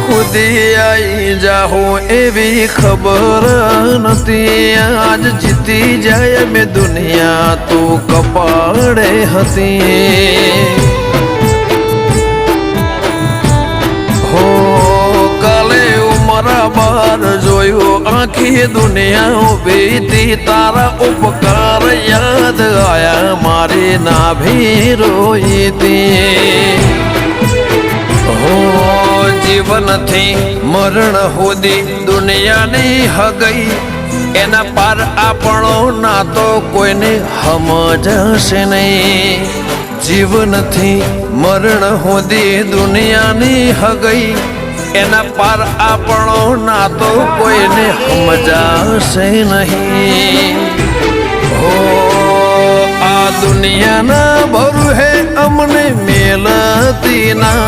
સુધી આવી જાઉં એવી ખબર નથી। આજ જીતી જાય મેં દુનિયા તું કપાળે હતી। હો કાલે ઉમરા બાર જોયું આખી દુનિયા ઉભી હતી। તારા ઉપકાર યાદ આયા મારી નાભી રોઈ હતી। હો જીવન થી મરણ સુધી દુનિયાની હગઈ એના પાર આપણો નાતો કોઈને સમજશે નહીં। જીવન થી મરણ સુધી દુનિયાની હગઈ એના પાર આપણો નાતો કોઈને સમજાશે નહીં। હો આ દુનિયાના ભરું હે અમને મેલતી ના